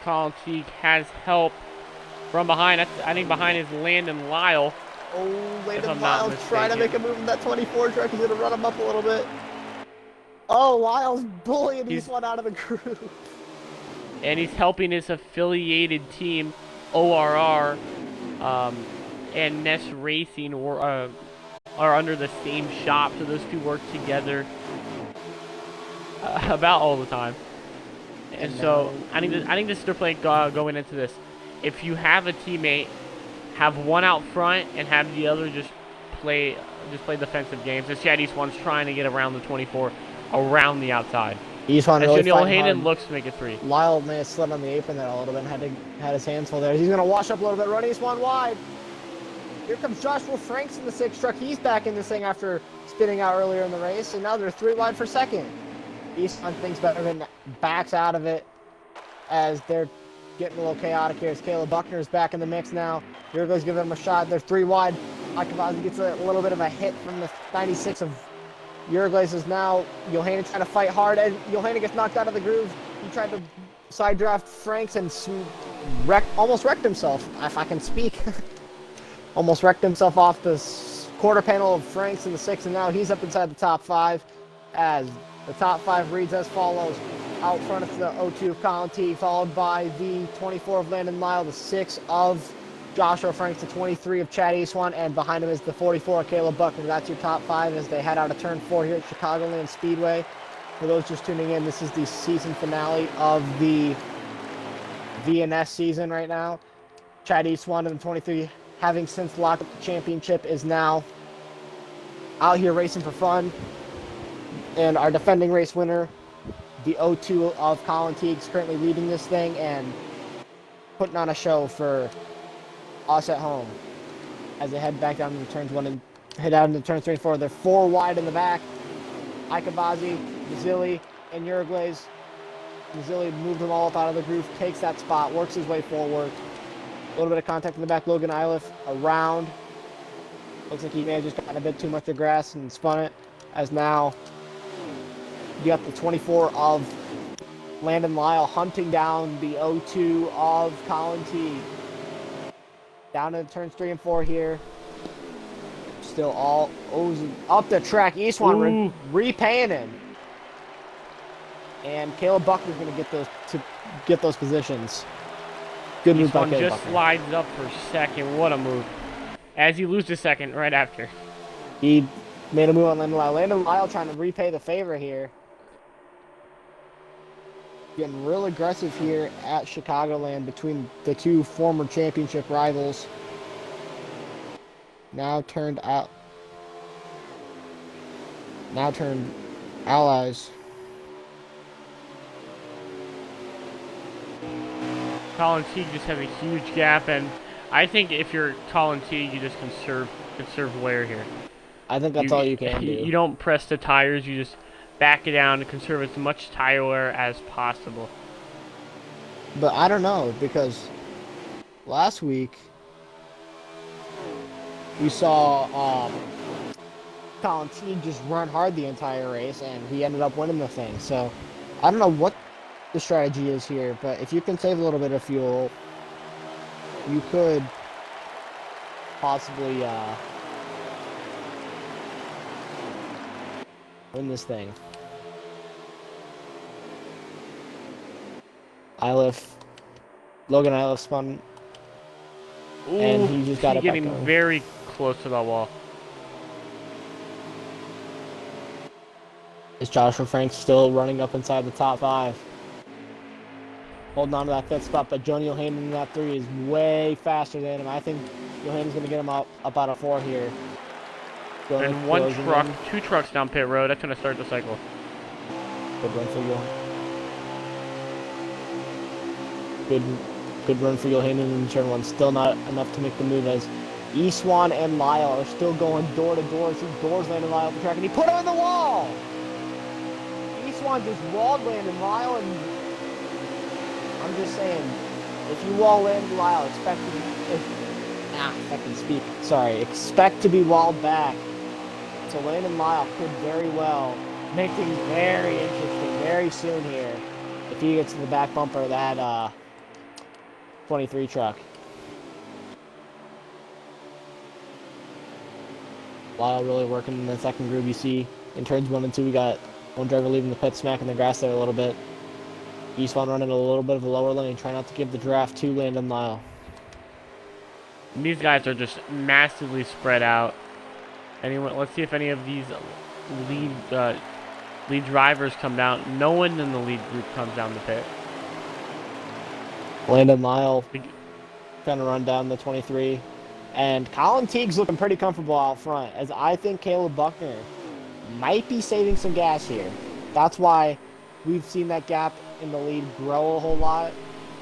Colin Teague has help from behind. I think behind is Landon Lyle. Oh, Landon Lyle's trying to make a move in that 24 truck. He's going to run him up a little bit. Oh, Lyle's bullying this one out of the group. And he's helping his affiliated team, ORR, and Ness Racing are under the same shop, so those two work together about all the time. And so I think this is their plan going into this. If you have a teammate, have one out front and have the other just play defensive games. This Chad Eastwan's trying to get around the 24, around the outside. Eastwan really Juniel Hayden looks to make it 3. Lyle may have slid on the apron there a little bit and had his hands full there. He's going to wash up a little bit, run Eastwan wide. Here comes Joshua Franks in the 6 truck. He's back in this thing after spinning out earlier in the race, and now they're 3 wide for second. Eastwan thinks better than backs out of it as they're getting a little chaotic here. As Caleb Buckner's back in the mix now. Uruguay's giving him a shot. They're 3 wide. Akabazi gets a little bit of a hit from the 96 of Uruguay's is now Johanna trying to fight hard, and Johanna gets knocked out of the groove. He tried to side draft Franks and almost wrecked himself, if I can speak. Almost wrecked himself off the quarter panel of Franks in the 6, and now he's up inside the top 5 as the top 5 reads as follows. Out front of the 02 of Colin T, followed by the 24 of Landon Lyle, the 6 of Joshua Franks, the 23 of Chad Eastwan, and behind him is the 44 of Caleb Buckner. That's your top 5 as they head out of turn 4 here at Chicagoland Speedway. For those just tuning in, this is the season finale of the VNS season right now. Chad Eastwan and the 23, having since locked up the championship, is now out here racing for fun. And our defending race winner, the 02 of Colin Teague, is currently leading this thing and putting on a show for us at home as they head back down into turns 1 and head out into turns 3 and 4. They're 4 wide in the back. Ikabazi, Mazzilli, and Uruguay's. Mazzilli moved them all up out of the groove, takes that spot, works his way forward. A little bit of contact in the back. Logan Iliff around. Looks like he may have just gotten a bit too much of grass and spun it, as now you got the 24 of Landon Lyle hunting down the 02 of Colin T. Down to turns 3 and 4 here. Still all up the track. Eastwan repaying him. And Caleb Buckner's going to get those positions. Good move by Caleb Buckner. Just slides up for second. What a move. As he loses second right after. He made a move on Landon Lyle. Landon Lyle trying to repay the favor here. Getting real aggressive here at Chicagoland between the 2 former championship rivals. Now turned allies. Colin Teague just has a huge gap, and I think if you're Colin Teague, you just conserve wear here. I think that's all you can do. You don't press the tires, you just back it down to conserve as much tire wear as possible. But I don't know, because last week we saw Colin Teague just run hard the entire race, and he ended up winning the thing. So I don't know what the strategy is here, but if you can save a little bit of fuel, you could possibly win this thing. Logan Iliff spun, and he just got it back getting going. Very close to that wall. Is Joshua Franks still running up inside the top 5? Holding on to that 5th spot, but Johnny Johanna in that 3 is way faster than him. I think Johanna's going to get him up out of 4 here. And 2 trucks down pit road. That's going to start the cycle. Good run for Johanna. Good run for Johanna in turn 1. Still not enough to make the move as Eastwan and Lyle are still going door to door. See doors Landon Lyle off the track, and he put him in the wall! Eastwan just walled Landon Lyle, and I'm just saying, if you wall Landon Lyle, expect to be walled back. So Landon Lyle could very well make things very interesting very soon here if he gets to the back bumper of that 23 truck. Lyle really working in the second group. You see in turns 1 and 2, we got one driver leaving the pit, smacking the grass there a little bit. East one running a little bit of a lower lane, trying not to give the draft to Landon Lyle. These guys are just massively spread out. Let's see if any of these lead drivers come down. No one in the lead group comes down the pit. Landon Lyle trying to run down the 23. And Colin Teague's looking pretty comfortable out front, as I think Caleb Buckner might be saving some gas here. That's why we've seen that gap in the lead grow a whole lot.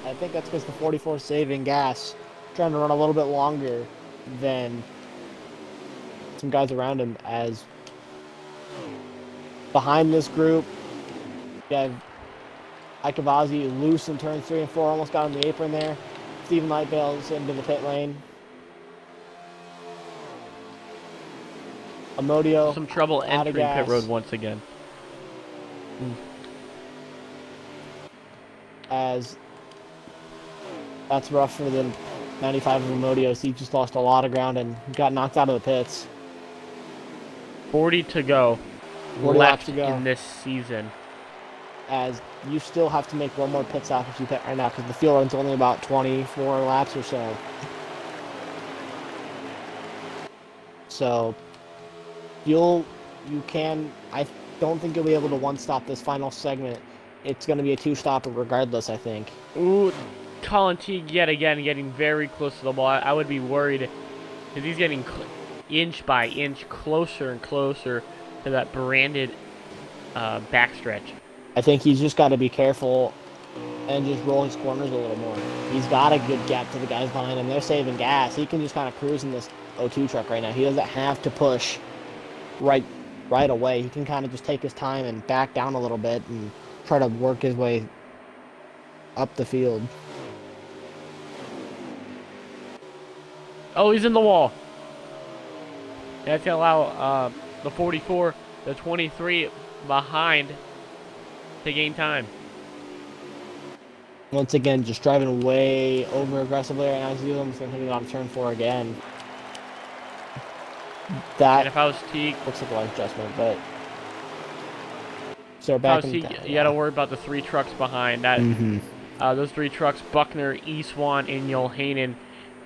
I think that's because the 44 is saving gas, trying to run a little bit longer than some guys around him. As behind this group, you have Ikavazi loose in turns 3 and 4, almost got on the apron there. Stephen Light bails into the pit lane. Amodio. Some trouble entering pit road once again. As that's rough for the 95 of Amodio. He just lost a lot of ground and got knocked out of the pits. 40 to go. 40 laps left to go in this season. As you still have to make one more pit stop if you pit right now, because the field run's only about 24 laps or so. So I don't think you'll be able to one-stop this final segment. It's going to be a two-stopper regardless, I think. Ooh, Colin Teague yet again getting very close to the ball. I would be worried because he's getting inch by inch closer and closer to that branded backstretch. I think he's just got to be careful and just roll his corners a little more. He's got a good gap to the guys behind him. They're saving gas. He can just kind of cruise in this O2 truck right now. He doesn't have to push right away. He can kind of just take his time and back down a little bit and try to work his way up the field. Oh, he's in the wall. That's going to allow the 44, the 23 behind to gain time. Once again, just driving way over aggressively right now. He's almost going to hit it on turn 4 again. That and if I was Teague, looks like a large adjustment, but so back in you got to worry about the 3 trucks behind that. Those 3 trucks: Buckner, Eswan, and Yohanan.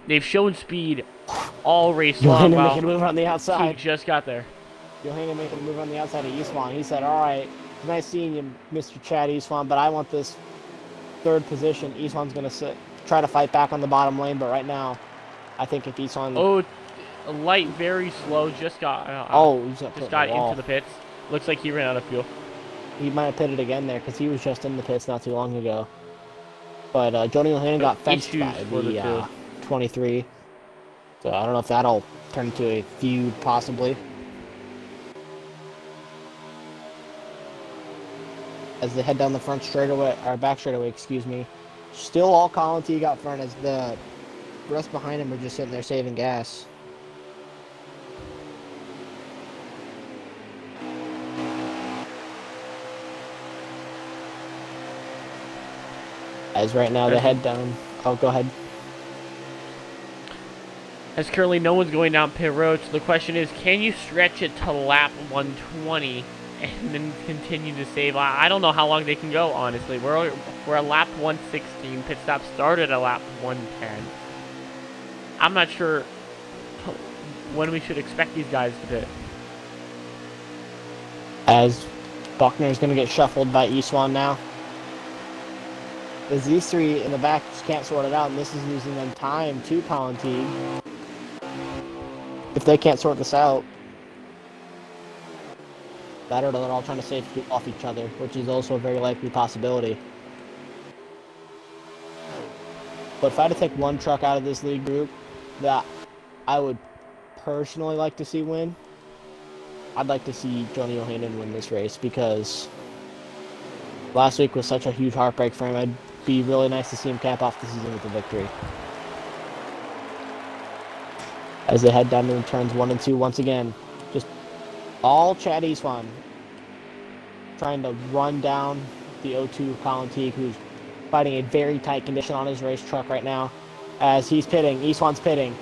They've shown speed all race long. Yohanan making a move on the outside. Teague just got there. Yohanan making a move on the outside of Eswan. He said, "All right, nice seeing you, Mr. Chad Eswan, but I want this 3rd position." Eswan's going to try to fight back on the bottom lane, but right now, I think if Eswan... Oh, Light very slow. Just got into the pits. Looks like he ran out of fuel. He might have pitted again there because he was just in the pits not too long ago. But Jody Yohanan got fenced by the 23. So I don't know if that'll turn into a feud, possibly. As they head down the front straightaway, or back straightaway, excuse me. Still all Colin Teague out front, as the rest behind him are just sitting there saving gas. As right now they head down. Oh, go ahead. As currently no one's going down pit road, so the question is, can you stretch it to lap 120 and then continue to save? I don't know how long they can go, honestly. We're at lap 116. Pit stop started at lap 110. I'm not sure when we should expect these guys to pit. As Buckner is going to get shuffled by Eswan now. As these 3 in the back just can't sort it out, and this is losing them time to Colin Teague. If they can't sort this out, better they're all trying to save off each other, which is also a very likely possibility. But if I had to take one truck out of this lead group that I would personally like to see win, I'd like to see Johnny Yohanan win this race, because last week was such a huge heartbreak for him. It'd be really nice to see him cap off the season with a victory. As they head down to turns 1 and 2 once again, just all Chad Eswan trying to run down the O2 Colin Teague, who's fighting a very tight condition on his race truck right now. As he's pitting, Iswan's pitting.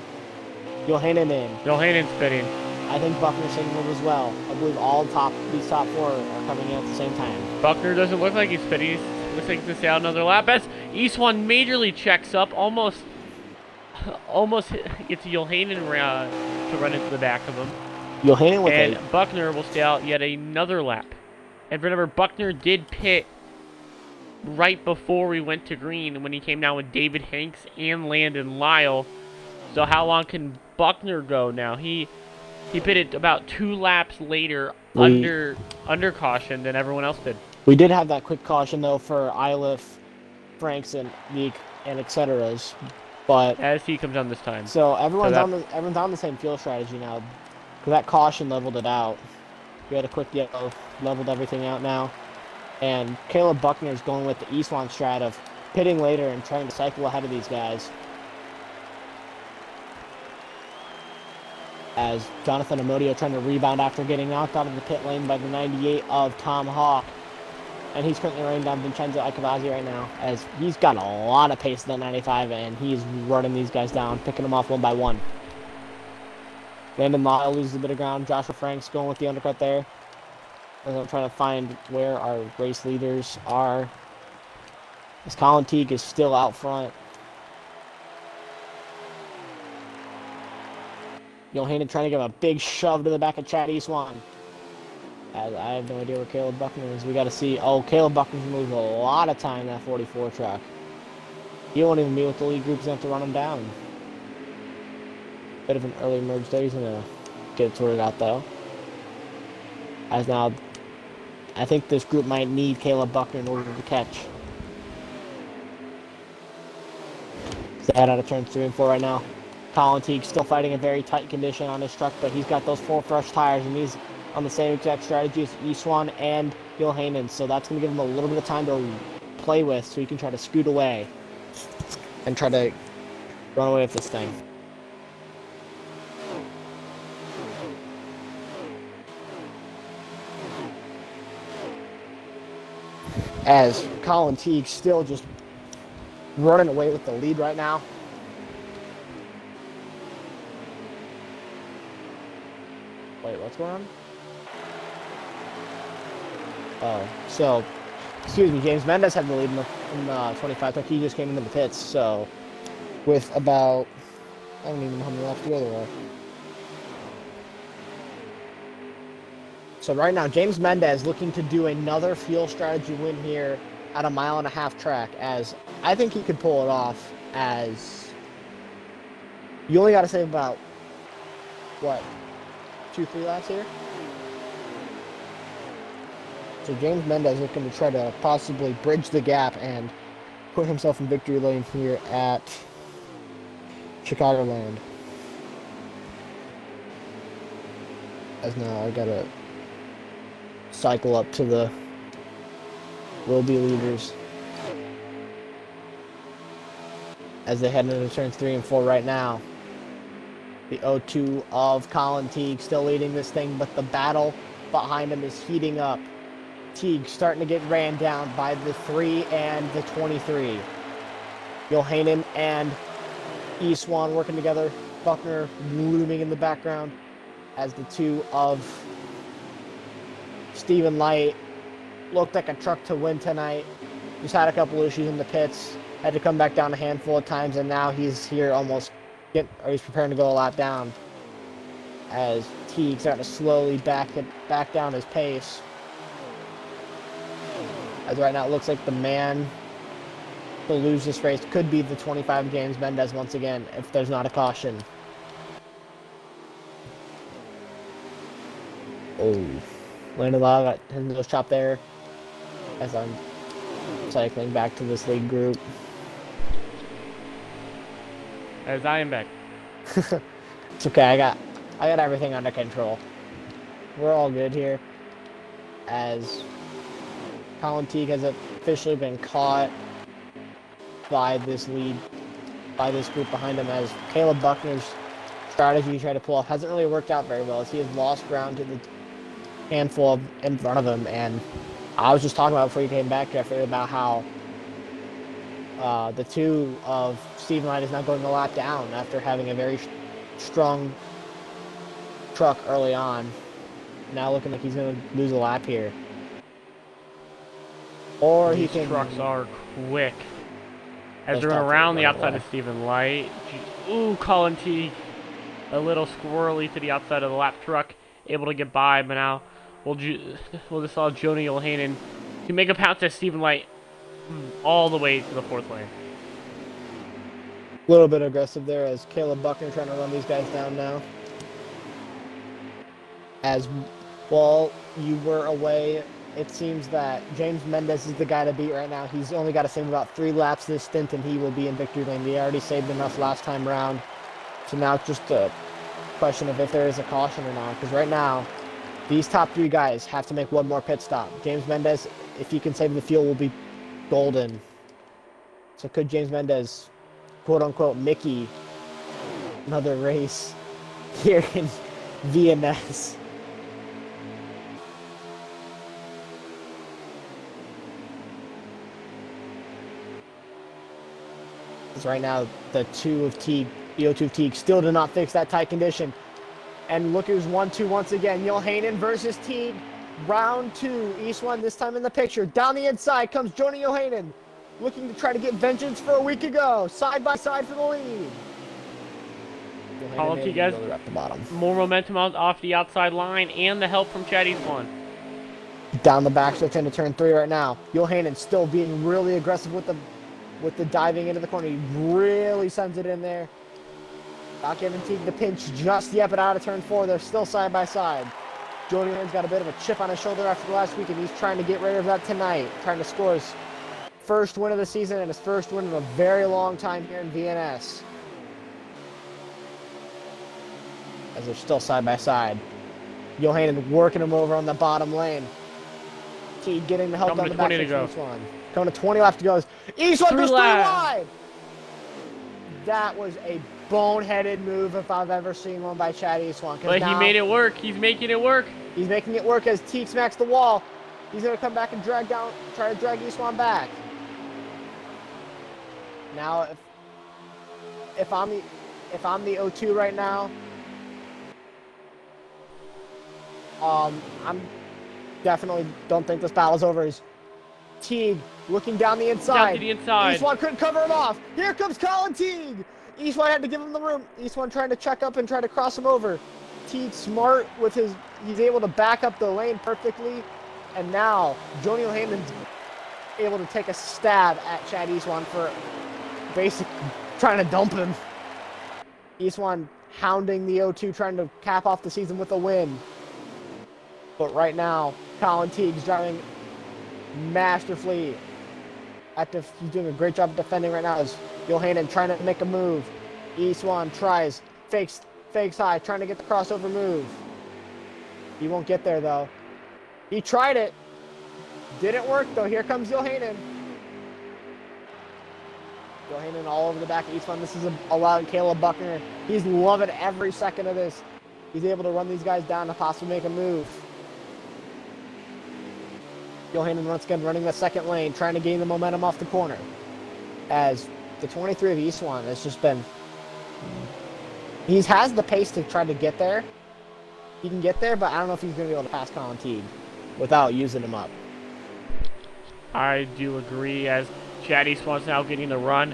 Johanan in. Johanan's pitting. I think Buckner's signaling as well. I believe these top four are coming in at the same time. Buckner doesn't look like he's pitting. Looks like he's going to stay out another lap. As Iswan majorly checks up, almost gets Johanan to run into the back of him. Johanan with and Buckner will stay out yet another lap. And remember, Buckner did pit right before we went to green when he came down with David Hanks and Landon Lyle. So how long can Buckner go now? He pitted about 2 laps later under caution than everyone else did. We did have that quick caution though for Iliff, Franks, and Meek and etceteras, but as he comes on this time. So everyone's on the same fuel strategy now. Because that caution leveled it out. We had a quick yellow, leveled everything out now. And Caleb Buckner is going with the Iswan strat of pitting later and trying to cycle ahead of these guys. As Jonathan Amodio trying to rebound after getting knocked out of the pit lane by the 98 of Tom Hawk. And he's currently running down Vincenzo Icavazzi right now, as he's got a lot of pace in that 95, and he's running these guys down, picking them off one by one. Landon Lyle loses a bit of ground. Joshua Franks going with the undercut there. As I'm trying to find where our race leaders are. As Colin Teague is still out front. Johanan trying to give a big shove to the back of Chad Iswan. I have no idea where Caleb Buckner is. We got to see. Oh, Caleb Buckner's moved a lot of time in that 44 truck. He won't even be with the lead group. He's going to have to run him down. Bit of an early merge there. He's going to get it sorted out, though. As now, I think this group might need Caleb Buckner in order to catch. They head out of turns 3 and 4 right now. Colin Teague still fighting a very tight condition on his truck, but he's got those 4 fresh tires, and he's on the same exact strategy as Iswan and Johanan, so that's going to give him a little bit of time to play with so he can try to scoot away and try to run away with this thing. As Colin Teague still just running away with the lead right now. Wait, what's going on? Oh, so, excuse me, James Mendez had the lead in the 25 truck. He just came into the pits, so with about, I don't even know how many laps to go there are. So right now, James Mendez looking to do another fuel strategy win here at a 1.5 mile track, as I think he could pull it off, as you only got to save about, what, 2-3 laps here? So James Mendez looking to try to possibly bridge the gap and put himself in victory lane here at Chicagoland. As now I gotta cycle up to the will-be leaders as they head into turns 3 and 4 right now. The 0-2 of Colin Teague still leading this thing, but the battle behind him is heating up. Teague starting to get ran down by the 3 and the 23. Johanan and Iswan working together. Buckner looming in the background as the 2 of Stephen Light looked like a truck to win tonight. Just had a couple issues in the pits. Had to come back down a handful of times, and now he's here he's preparing to go a lap down. As Teague starting to slowly back down his pace. As right now it looks like the man to lose this race could be the 25 James Mendez once again, if there's not a caution. Oh, Landon Lyle got his nose chopped there as I'm cycling back to this lead group. As I am back. It's okay, I got everything under control. We're all good here. As Colin Teague has officially been caught by this group behind him, as Caleb Buckner's strategy to try to pull off hasn't really worked out very well, as he has lost ground to the handful in front of him. And I was just talking about before you came back, Jeffrey, about how The two of Stephen Light is now going a lap down after having a very strong truck early on. Now looking like he's going to lose a lap here. Or he can... trucks are quick. As Those they're trucks around are the running outside away. of Stephen Light. Ooh, Colin Teague. A little squirrely to the outside of the lap truck. Able to get by, but now we'll just saw Joni Olhanen to make a pounce at Stephen Light all the way to the 4th lane. A little bit aggressive there as Caleb Buckner trying to run these guys down now. As while you were away, it seems that James Mendez is the guy to beat right now. He's only got to save about 3 laps this stint, and he will be in victory lane. He already saved enough last time round. So now it's just a question of if there is a caution or not. Because right now, these top 3 guys have to make one more pit stop. James Mendez, if he can save the fuel, will be golden. So could James Mendez, quote-unquote, Mickey another race here in VNS? Because right now, the O2 of Teague still did not fix that tight condition. And look who's 1-2 once again. Yohanan versus Teague. Round 2. East one this time in the picture. Down the inside comes Joni Yohanan. Looking to try to get vengeance for a week ago. Side by side for the lead. Colin Teague has more momentum off the outside line and the help from Chad Eastwan. Down the backstretch into turn 3 right now. Yohanan still being really aggressive with the diving into the corner. He really sends it in there. Not giving Teague the pinch just yet, but out of turn 4, they're still side by side. Jordan's got a bit of a chip on his shoulder after the last week, and he's trying to get rid of that tonight. Trying to score his first win of the season and his first win in a very long time here in VNS. As they're still side by side. Yohanan working him over on the bottom lane. Teague getting the help on the back of Eastwan. Coming to 20 left to go. Eastwan goes 3 wide! That was a boneheaded move if I've ever seen one by Chad Eastwan. But he made it work. He's making it work. He's making it work as Teague smacks the wall. He's going to come back and try to drag Eastwan back. Now, if I'm the O2 right now, I'm definitely don't think this battle's over. As Teague looking down the inside. Down to the inside. Eastwan couldn't cover him off. Here comes Colin Teague. Eastwan had to give him the room. Eastwan trying to check up and try to cross him over. Teague smart with he's able to back up the lane perfectly. And now Joni O'Hanlon's able to take a stab at Chad Eastwan for basically trying to dump him. Eastwan hounding the O2, trying to cap off the season with a win. But right now, Colin Teague's driving masterfully. He's doing a great job of defending right now as Yohanan trying to make a move. Eastwan tries, fakes high, trying to get the crossover move. He won't get there though. He tried it. Didn't work though. Here comes Yohanan. Yohanan all over the back of Eastwan. This is allowing Caleb Buckner. He's loving every second of this. He's able to run these guys down to possibly make a move. Yohanan once again running the second lane, trying to gain the momentum off the corner. As the 23 of Eastwan has just been... He has the pace to try to get there. He can get there, but I don't know if he's going to be able to pass Colin Teague without using him up. I do agree, as Chad Eastwan's now getting the run,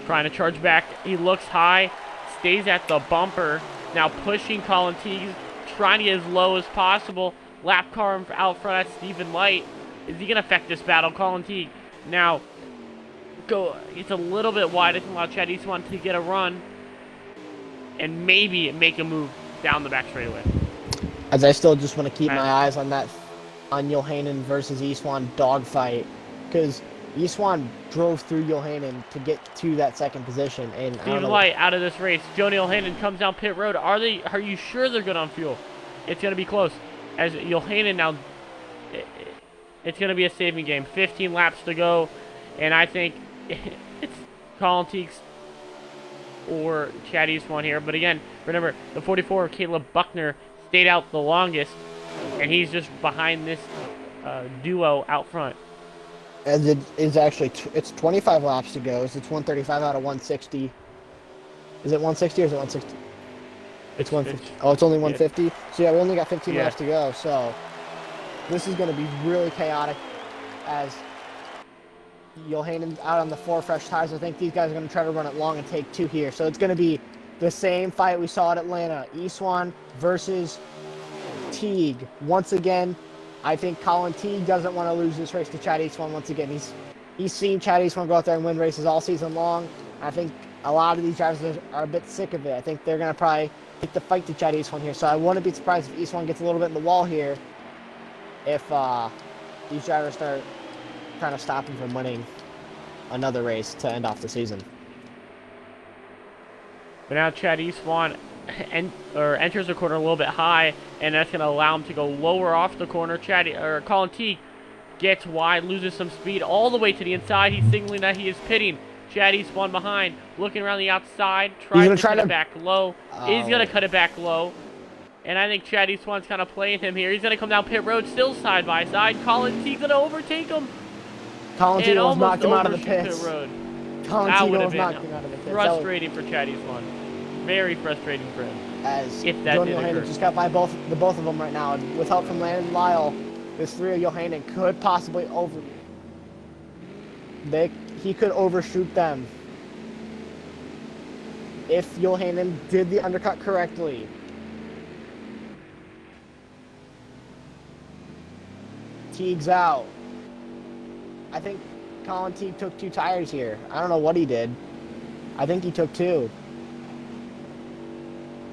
trying to charge back. He looks high, stays at the bumper, now pushing Colin Teague, trying to get as low as possible. Lap car out front at Stephen Light. Is he going to affect this battle? Colin Teague now it's a little bit wide. I think allow Chad Eastwan to get a run and maybe make a move down the back straightaway. As I still just want to keep my eyes on Yohanan versus Eastwan dogfight, because Eastwan drove through Yohanan to get to that second position. And Stephen Light out of this race. Joni Yohanan comes down pit road. Are you sure they're good on fuel? It's going to be close. As Yohanan now, it's going to be a saving game. 15 laps to go, and I think it's Colin Teague's or Chad Eastwan here. But again, remember, the 44 of Caleb Buckner stayed out the longest, and he's just behind this duo out front. As it is actually, it's 25 laps to go. So it's 135 out of 160. Is it 160 or is it 160? It's 150. Oh, it's only 150? Yeah. So yeah, we only got 15 laps to go. So this is going to be really chaotic as Johanan out on the 4 fresh tires. I think these guys are going to try to run it long and take 2 here. So it's going to be the same fight we saw at Atlanta. Iswan versus Teague. Once again, I think Colin Teague doesn't want to lose this race to Chad Eastwan once again. He's seen Chad Eastwan go out there and win races all season long. I think a lot of these drivers are a bit sick of it. I think they're going to probably take the fight to Chad Eastwan here. So I wouldn't be surprised if Eastwan gets a little bit in the wall here if these drivers start trying to stop him from winning another race to end off the season. But now Chad Eastwan enters the corner a little bit high, and that's going to allow him to go lower off the corner. Colin Teague gets wide, loses some speed all the way to the inside. He's signaling that he is pitting. Chad Eastwan behind, looking around the outside, trying to cut it back low. He's going to cut it back low. And I think Chad Eastwan's kind of playing him here. He's going to come down pit road, still side by side. Colin Teague's going to overtake him. Colin Teague almost knocked him out of the pits. Road. Colin That Teague would have almost knocked him out of the pits. Frustrating for Chad Eastwan. Very frustrating for him. As if that did occur. just got by both of them right now. And with help from Landon Lyle, this 3 of Johanan could possibly he could overshoot them if Johanan did the undercut correctly. Teague's out. I think Colin Teague took 2 tires here. I don't know what he did. I think he took 2.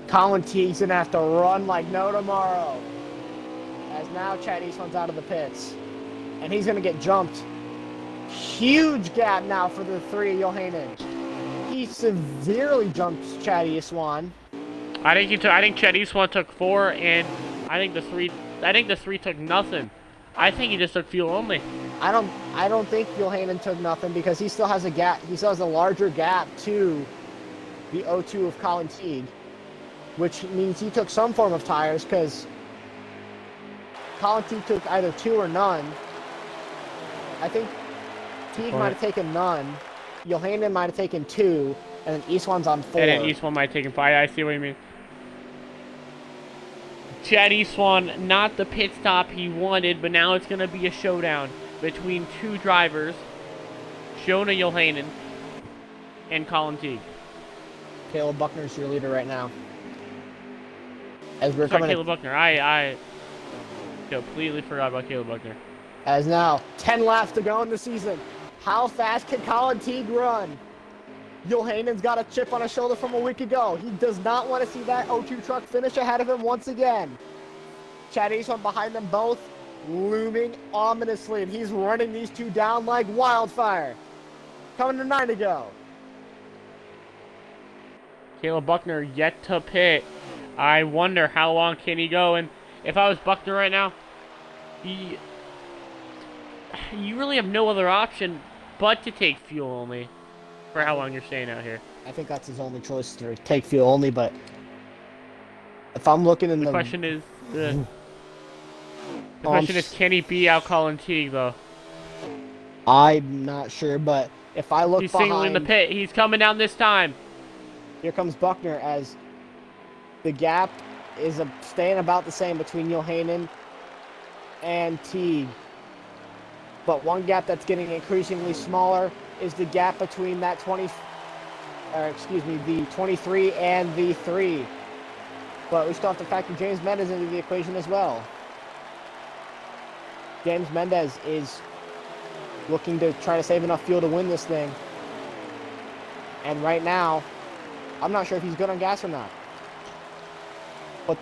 Colin Teague's going to have to run like no tomorrow. As now Chad Eastwan's out of the pits. And he's going to get jumped. Huge gap now for the 3 of Johanan. He severely jumps Chad Eastwan. I think Chad Eastwan took 4, and I think the 3 took nothing. I think he just took fuel only. I don't think Johanan took nothing because he still has a gap. He still has a larger gap to the O2 of Colin Teague, which means he took some form of tires because Colin Teague took either 2 or none. I think Teague might have taken none. Johanan might have taken 2, and then Eastwan's on 4. And then Eastwan might have taken 5. I see what you mean. Chad Eastwan, not the pit stop he wanted, but now it's going to be a showdown between 2 drivers, Jonah Johanan and Colin Teague. Caleb Buckner's your leader right now. As we're Sorry, Caleb Buckner. I completely forgot about Caleb Buckner. As now, 10 laps to go in the season. How fast can Colin Teague run? Johanan's got a chip on his shoulder from a week ago. He does not want to see that O2 truck finish ahead of him once again. Chad Eastwan behind them both, looming ominously, and he's running these 2 down like wildfire. Coming to 9 to go. Caleb Buckner yet to pit. I wonder how long can he go. And if I was Buckner right now, you really have no other option but to take fuel only for how long you're staying out here. I think that's his only choice, to take fuel only, but if I'm looking in the question is, the question is, can he beat out Colin Teague, though? I'm not sure, but if I look He's behind... signaling the pit. He's coming down this time. Here comes Buckner as the gap is staying about the same between Johanan and Teague. But one gap that's getting increasingly smaller is the gap between that the 23 and the 3. But we still have to factor James Mendez into the equation as well. James Mendez is looking to try to save enough fuel to win this thing. And right now, I'm not sure if he's good on gas or not. But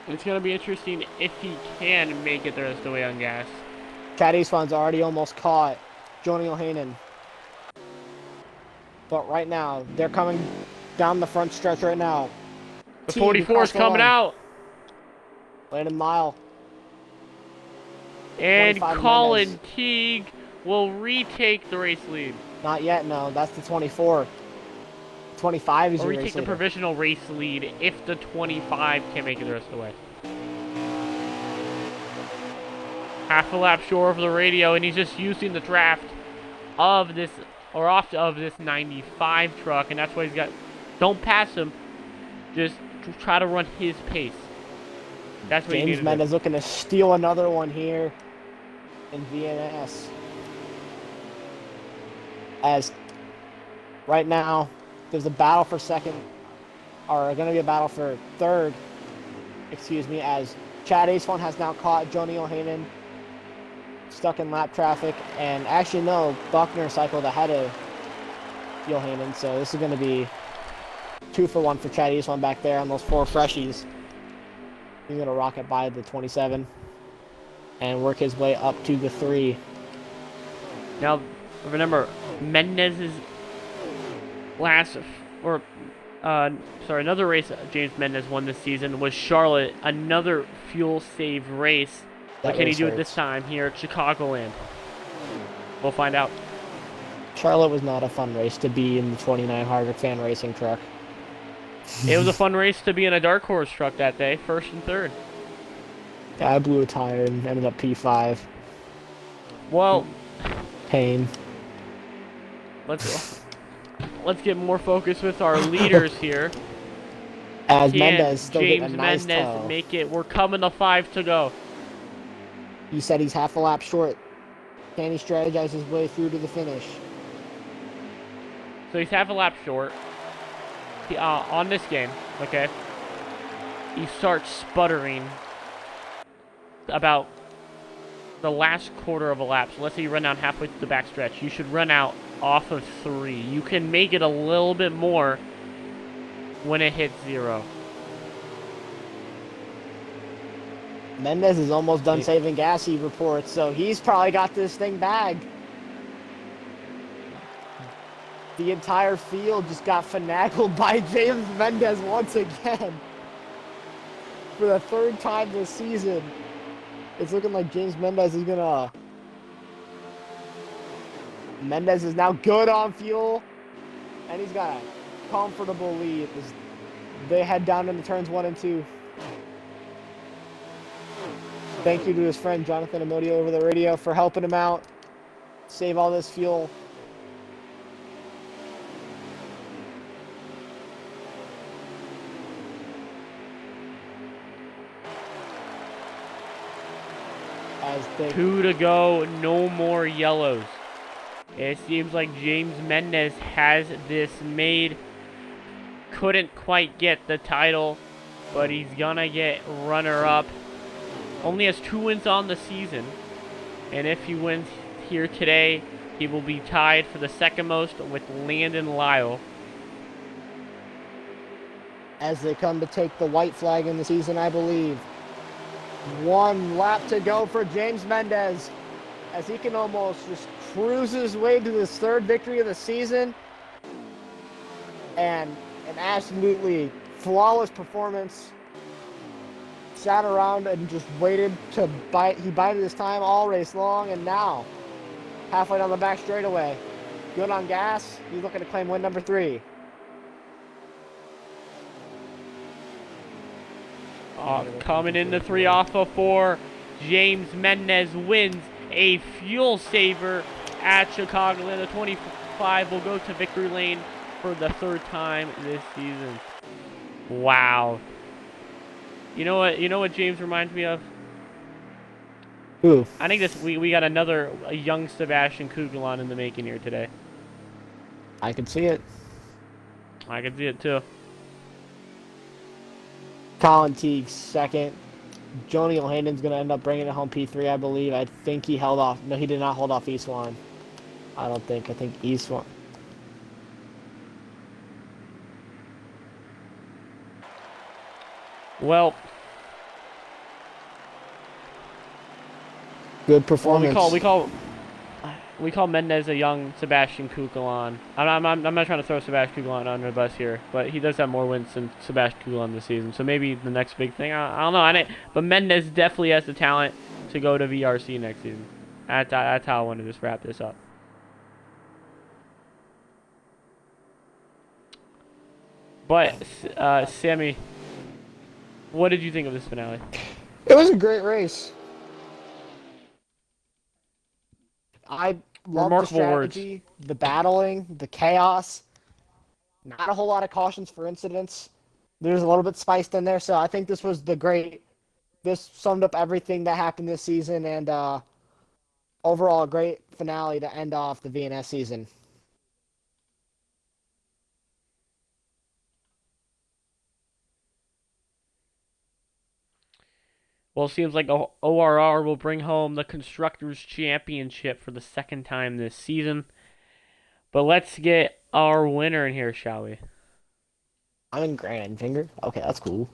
it's going to be interesting if he can make it the rest of the way on gas. Chad Eastwan's already almost caught Jonah Johanan. But right now, they're coming down the front stretch right now. The 44 is coming out. Landon Lyle. And Colin Teague will retake the race lead. Not yet, no. That's the 24. 25 is your race leader. Or retake the provisional race lead if the 25 can make it the rest of the way. half a lap short of the radio, and he's just using the draft of this, or off of this 95 truck, and that's why he's got, don't pass him, just try to run his pace. That's what James Mendez looking to steal another one here in VNS. As right now, there's a battle for second, or going to be a battle for third, excuse me, as Chad Acefon has now caught Joni O'Hanan stuck in lap traffic, and actually no, Buckner cycled ahead of Johanan, so this is going to be 2 for 1 for Chad Acefon back there on those 4 freshies. He's going to rocket by the 27 and work his way up to the 3. Now, remember, Mendez's another race James Mendez won this season was Charlotte, another fuel save race. But can he do it this time here at Chicagoland? We'll find out. Charlotte was not a fun race to be in the 29 Hardwick fan racing truck. It was a fun race to be in a dark horse truck that day, 1st and 3rd. Yeah, I blew a tire and ended up P5. Well, pain. Let's get more focused with our leaders here. As Mendez still James getting a nice Mendez toe. make it? We're coming to 5 to go. He said he's half a lap short. Can he strategize his way through to the finish? So he's half a lap short. On this game, okay, he starts sputtering about the last quarter of a lap. So let's say you run down halfway through the back stretch. You should run out off of 3. You can make it a little bit more when it hits 0. Mendez is almost done saving gas, he reports, so he's probably got this thing bagged. The entire field just got finagled by James Mendez once again. For the 3rd time this season. It's looking like James Mendez is gonna... Mendez is now good on fuel. And he's got a comfortable lead as they head down into turns 1 and 2. Thank you to his friend Jonathan Amodio over the radio for helping him out. Save all this fuel. As 2 to go, no more yellows. It seems like James Mendez has this made. Couldn't quite get the title, but he's gonna get runner-up. Only has 2 wins on the season, and if he wins here today, he will be tied for the 2nd most with Landon Lyle. As they come to take the white flag in the season, I believe. 1 lap to go for James Mendez, as he can almost just cruise his way to his 3rd victory of the season. And an absolutely flawless performance. Sat around and just waited to bite. He bided his time all race long, and now, halfway down the back straightaway, good on gas. He's looking to claim win number 3. Coming into 3 off of 4, James Mendez wins a fuel saver at Chicagoland. The 25 will go to victory lane for the 3rd time this season. Wow. You know what James reminds me of? Who? I think we got a young Sebastian Kugelon in the making here today. I can see it. I can see it too. Colin Teague's 2nd. Joni O'Hanan's going to end up bringing it home P3, I believe. I think he held off. No, he did not hold off Eastwan. I don't think. I think Eastwan. Well, good performance. We call Mendez a young Sebastian Kugelon. I'm not trying to throw Sebastian Kugelon under the bus here, but he does have more wins than Sebastian Kugelon this season. So maybe the next big thing. I don't know. But Mendez definitely has the talent to go to VRC next season. That's how I want to just wrap this up. But Sammy, what did you think of this finale? It was a great race. I love the Remarkable words. strategy, the battling, the chaos. Not a whole lot of cautions for incidents. There's a little bit spiced in there, so I think this was the great. This summed up everything that happened this season, and overall, a great finale to end off the VNS season. Well, it seems like ORR will bring home the Constructors' Championship for the second time this season. But let's get our winner in here, shall we? I'm in Grand Finger. Okay, that's cool.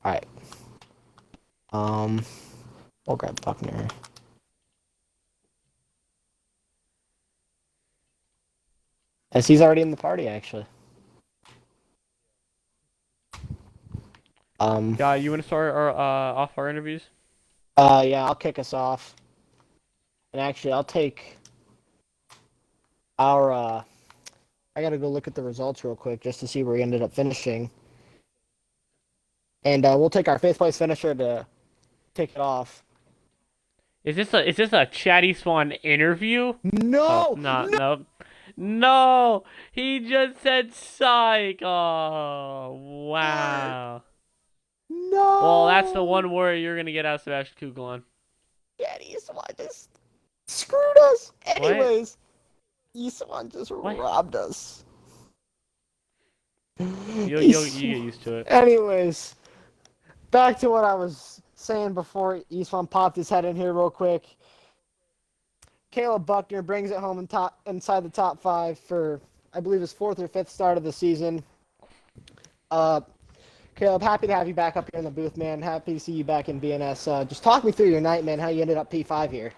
All right. We'll grab Buckner. As he's already in the party, actually. You want to start off our interviews? Yeah, I'll kick us off. And actually, I'll take our, I gotta go look at the results real quick just to see where we ended up finishing. And we'll take our 5th place finisher to kick it off. Is this a Chatty Swan interview? No! No! He just said psych! Oh, wow. No! Well, that's the one word you're gonna get out of Sebastian Kugelon. Eastwan just screwed us. Anyways, Eastwan just robbed us. You'll get used to it. Anyways, back to what I was saying before Eastwan popped his head in here real quick. Caleb Buckner brings it home inside the top 5 for, I believe, his 4th or 5th start of the season. Caleb, happy to have you back up here in the booth, man. Happy to see you back in BNS. Just talk me through your night, man, how you ended up P5 here.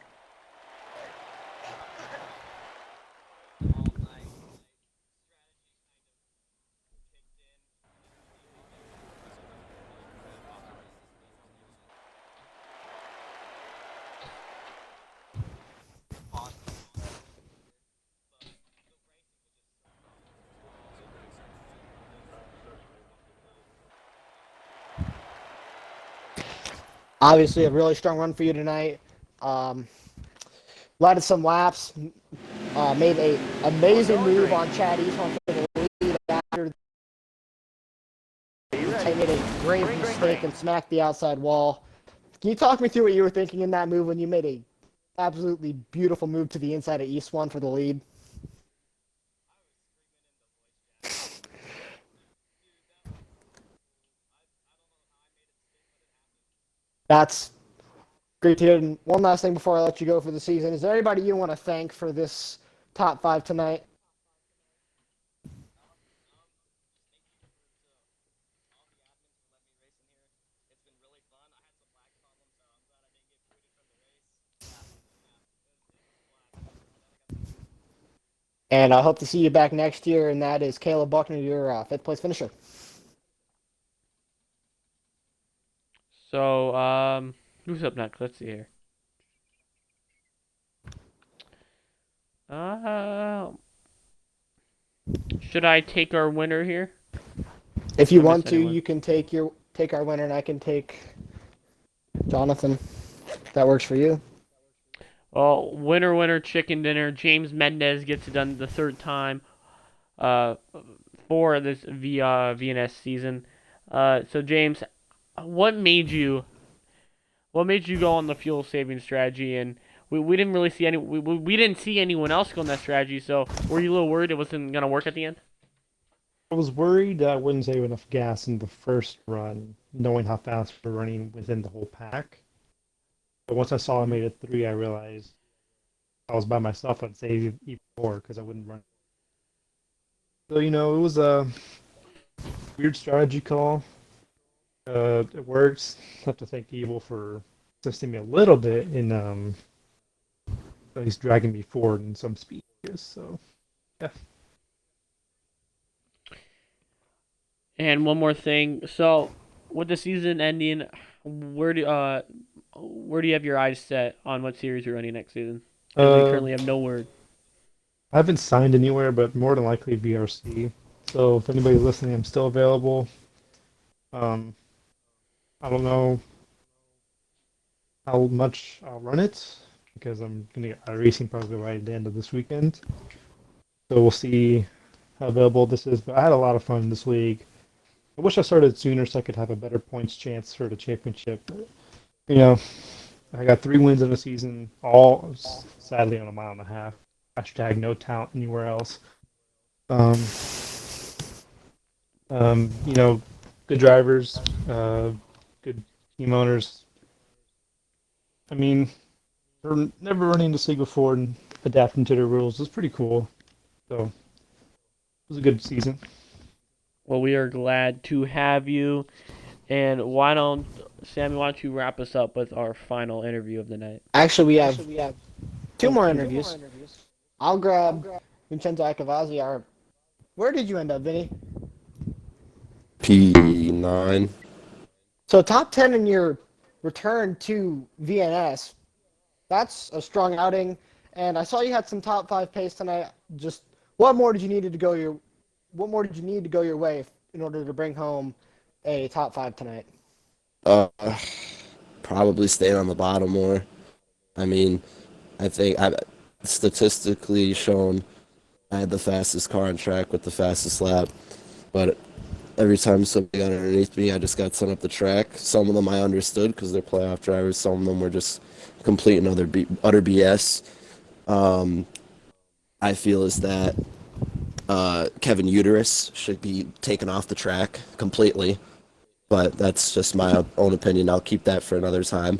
Obviously, a really strong run for you tonight. Led some laps, made an amazing move on Chad Eastman for the lead after he made a grave mistake and smacked the outside wall. Can you talk me through what you were thinking in that move when you made a absolutely beautiful move to the inside of East One for the lead? That's great to hear. And one last thing before I let you go for the season. Is there anybody you want to thank for this top 5 tonight? And I hope to see you back next year, and that is Caleb Buckner, your 5th place finisher. So, who's up next? Let's see here. Should I take our winner here? If you want to, you can take our winner, and I can take Jonathan. If that works for you. Well, winner, chicken dinner. James Mendez gets it done the 3rd time for this VNS season. So James, what made you go on the fuel saving strategy? And we didn't really see we didn't see anyone else go on that strategy. So were you a little worried it wasn't gonna work at the end? I was worried that I wouldn't save enough gas in the first run, knowing how fast we're running within the whole pack. But once I saw I made it 3, I realized I was by myself, I'd save even more because I wouldn't run. So, it was a weird strategy call. It works. I have to thank Evil for assisting me a little bit in at least dragging me forward in some speed. So, yeah. And one more thing. So, with the season ending, where do you have your eyes set on what series you're running next season? We currently have no word. I haven't signed anywhere, but more than likely BRC. So if anybody's listening, I'm still available. I don't know how much I'll run it, because I'm gonna get out of racing probably right at the end of this weekend. So we'll see how available this is. But I had a lot of fun in this league. I wish I started sooner so I could have a better points chance for the championship. But, you know, I got 3 wins in the season, all sadly on a mile and a half. Hashtag no talent anywhere else. Um, you know, good drivers, good team owners. I mean, for never running this league before and adapting to the rules was pretty cool. So it was a good season. Well, we are glad to have you. And Sammy, why don't you wrap us up with our final interview of the night? Actually, we have 2 more interviews. I'll grab Vincenzo Acavazzi. Where did you end up, Vinny? P9. So top 10 in your return to VNS. That's a strong outing. And I saw you had some top 5 pace tonight. Just what more did you need to go your way in order to bring home a top 5 tonight? Probably staying on the bottom more. I mean, I think I've statistically shown I had the fastest car on track with the fastest lap, but every time somebody got underneath me, I just got sent up the track. Some of them I understood because they're playoff drivers. Some of them were just complete and utter BS. I feel is that Kevin Uterus should be taken off the track completely, but that's just my own opinion. I'll keep that for another time.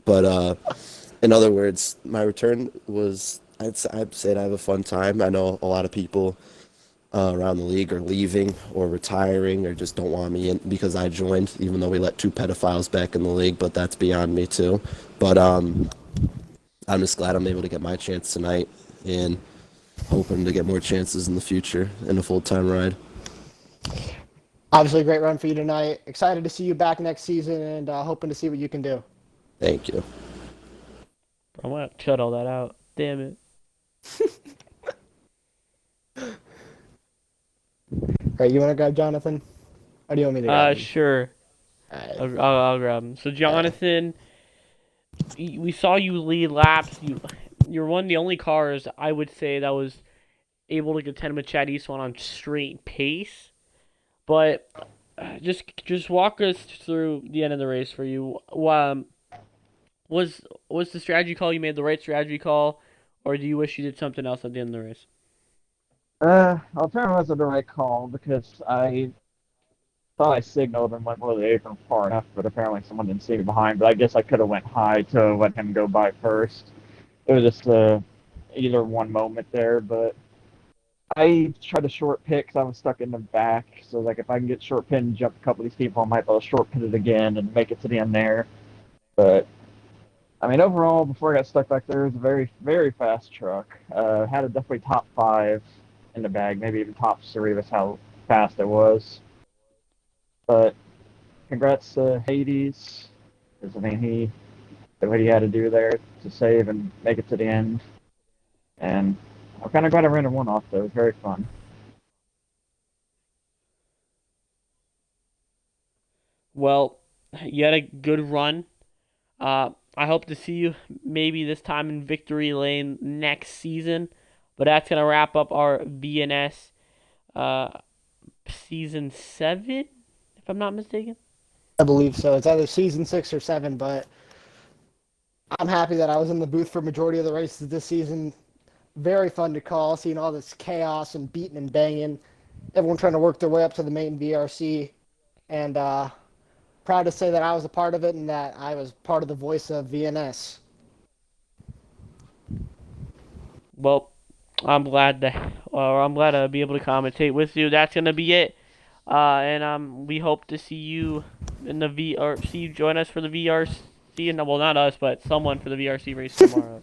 But in other words, my return was, I'd say I have a fun time. I know a lot of people around the league are leaving or retiring or just don't want me in because I joined, even though we let 2 pedophiles back in the league, but that's beyond me too. But I'm just glad I'm able to get my chance tonight and hoping to get more chances in the future in a full-time ride. Obviously, a great run for you tonight. Excited to see you back next season and hoping to see what you can do. Thank you. I want to cut all that out. Damn it. Right, you want to grab Jonathan? Or do you want me to grab him? Sure. Alright. I'll grab him. So, Jonathan, we saw you lead laps. You're one of the only cars, I would say, that was able to contend with Chad Eastman on straight pace. But just walk us through the end of the race for you. Was the strategy call you made the right strategy call, or do you wish you did something else at the end of the race? I'll tell him it was the right call because I thought I signaled and went below the apron far enough, but apparently someone didn't see me behind. But I guess I could have went high to let him go by first. It was just either one moment there, but I tried to short pit because I was stuck in the back. So like if I can get short pit and jump a couple of these people, I might be able to short pit it again and make it to the end there. But I mean, overall, before I got stuck back there, it was a very, very fast truck. Had a definitely top 5 in the bag, maybe even top 3. That's how fast it was. But congrats to Hades, because I mean, he did what he had to do there to save and make it to the end. And I'm kind of glad I ran a 1-off, though. It was very fun. Well, you had a good run. I hope to see you maybe this time in victory lane next season. But that's going to wrap up our VNS season 7, if I'm not mistaken. I believe so. It's either season 6 or 7, but I'm happy that I was in the booth for majority of the races this season. Very fun to call, seeing all this chaos and beating and banging. Everyone trying to work their way up to the main VRC. And proud to say that I was a part of it and that I was part of the voice of VNS. Well, I'm glad to be able to commentate with you. That's gonna be it, and we hope to see you in the see you join us for the VRC, and well, not us, but someone for the VRC race tomorrow.